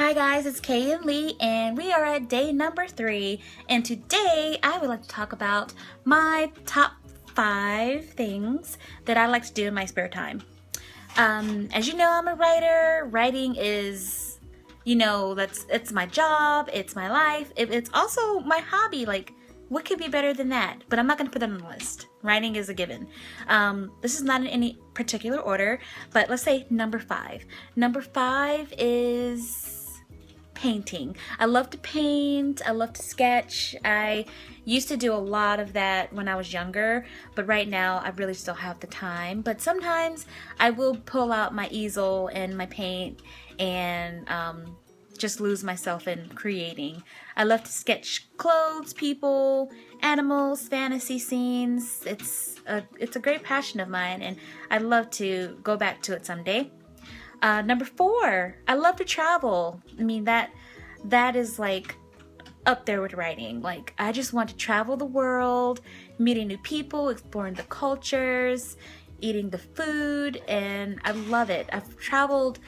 Hi guys, it's Kay and Lee, and we are at day number 3, and today I would like to talk about my top 5 things that I like to do in my spare time. As you know, I'm a writer. Writing is, it's my job, it's my life, it's also my hobby. Like, what could be better than that? But I'm not going to put that on the list. Writing is a given. This is not in any particular order, but let's say number 5. Number 5 is painting. I love to paint. I love to sketch. I used to do a lot of that when I was younger, but right now I really still have the time. But sometimes I will pull out my easel and my paint and just lose myself in creating. I love to sketch clothes, people, animals, fantasy scenes. It's a great passion of mine, and I'd love to go back to it someday. Number 4, I love to travel. I mean, that is like up there with writing. Like, I just want to travel the world, meeting new people, exploring the cultures, eating the food, and I love it. I've traveled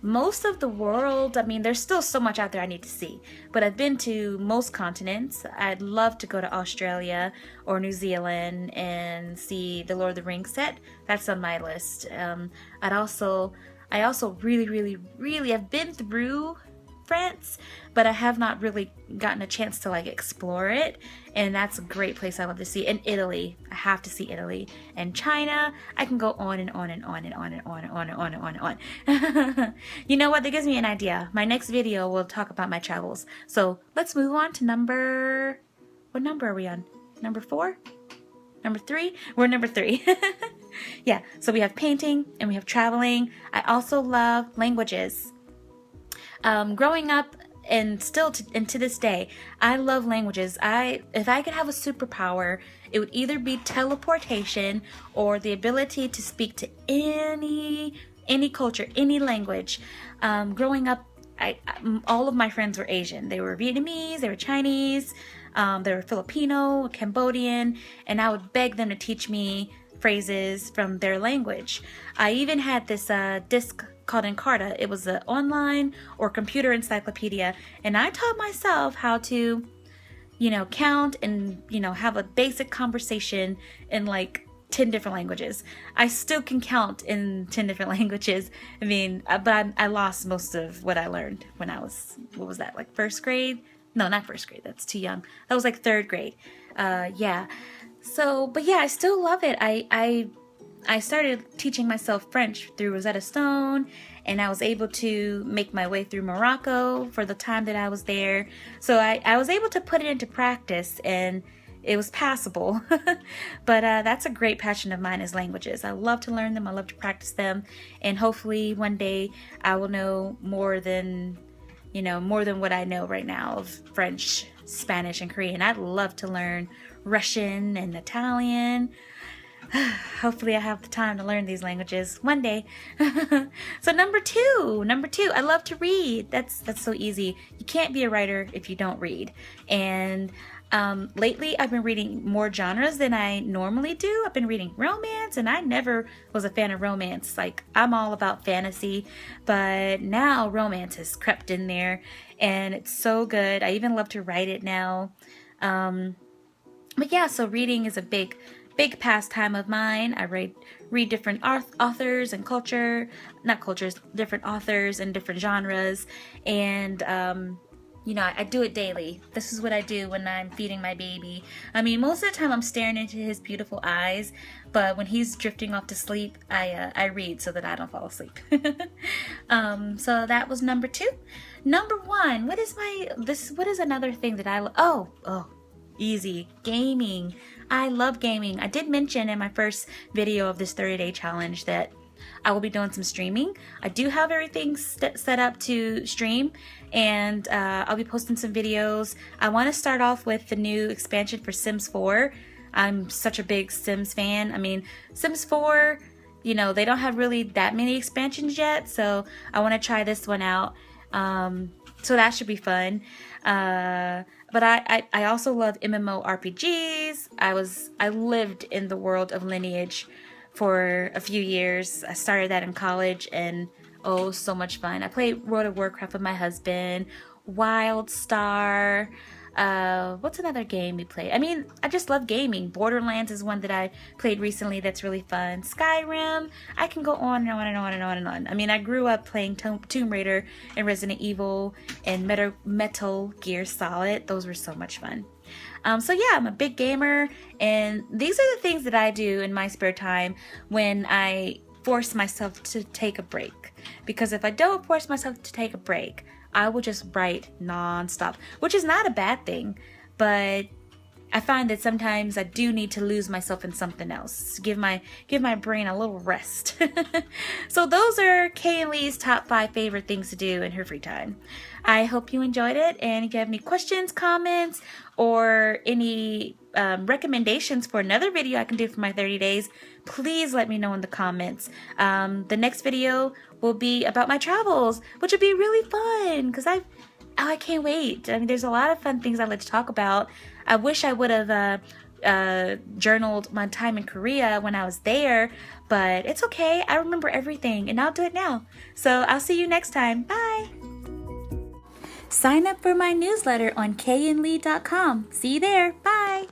most of the world. I mean, there's still so much out there I need to see, but I've been to most continents. I'd love to go to Australia or New Zealand and see the Lord of the Rings set. That's on my list. I also really have been through France, but I have not really gotten a chance to like explore it, and that's a great place I love to see. And Italy, I have to see Italy. And China, I can go on and on and on and on and on and on and on and on and on. You know what? That gives me an idea. My next video will talk about my travels. So let's move on to what number are we on? Number 4? Number 3? We're number 3. Yeah, so we have painting and we have traveling. I also love languages. Growing up and still to this day, I love languages. If I could have a superpower, it would either be teleportation or the ability to speak to any culture, any language. Growing up, all of my friends were Asian. They were Vietnamese, they were Chinese, they were Filipino, Cambodian, and I would beg them to teach me phrases from their language. I even had this disc called Encarta. It was an online or computer encyclopedia, and I taught myself how to, count and, have a basic conversation in like 10 different languages. I still can count in 10 different languages. I mean, but I lost most of what I learned when I was, what was that, like first grade? No, not first grade. That's too young. That was like 3rd grade. Yeah. So, but yeah, I still love it. I started teaching myself French through Rosetta Stone, and I was able to make my way through Morocco for the time that I was there. So I was able to put it into practice, and it was passable. But that's a great passion of mine, is languages. I love to learn them. I love to practice them, and hopefully one day I will know more than what I know right now of French, Spanish, and Korean. I'd love to learn Russian and Italian. Hopefully I have the time to learn these languages one day. So number two, I love to read. That's so easy. You can't be a writer if you don't read. And lately I've been reading more genres than I normally do. I've been reading romance, and I never was a fan of romance. Like, I'm all about fantasy, but now romance has crept in there, and it's so good. I even love to write it now. But yeah, so reading is a big pastime of mine. I read different authors and different authors and different genres, and I do it daily. This is what I do when I'm feeding my baby. I mean, most of the time I'm staring into his beautiful eyes, but when he's drifting off to sleep, I read so that I don't fall asleep. So that was number 2. Number 1, what is another thing that I easy, gaming. I love gaming. I did mention in my first video of this 30-day challenge that I will be doing some streaming. I do have everything set up to stream, and I'll be posting some videos. I want to start off with the new expansion for Sims 4. I'm such a big Sims fan. I mean, Sims 4, they don't have really that many expansions yet, so I want to try this one out. So that should be fun. But I also love MMORPGs. I lived in the world of Lineage for a few years. I started that in college, and Oh, so much fun. I played World of Warcraft with my husband, WildStar. What's another game we play? I mean, I just love gaming. Borderlands is one that I played recently that's really fun. Skyrim. I can go on and on and on and on and on. I mean, I grew up playing Tomb Raider and Resident Evil and Metal Gear Solid. Those were so much fun. So yeah, I'm a big gamer, and these are the things that I do in my spare time when I force myself to take a break. Because if I don't force myself to take a break, I will just write non-stop, which is not a bad thing, but I find that sometimes I do need to lose myself in something else. Give my brain a little rest. So those are Kay and Lee's top 5 favorite things to do in her free time. I hope you enjoyed it, and if you have any questions, comments, or any recommendations for another video I can do for my 30 days, please let me know in the comments. The next video will be about my travels, which would be really fun because I can't wait. I mean, there's a lot of fun things I'd like to talk about. I wish I would have journaled my time in Korea when I was there, but it's okay. I remember everything, and I'll do it now. So I'll see you next time. Bye! Sign up for my newsletter on kayandlee.com. See you there. Bye!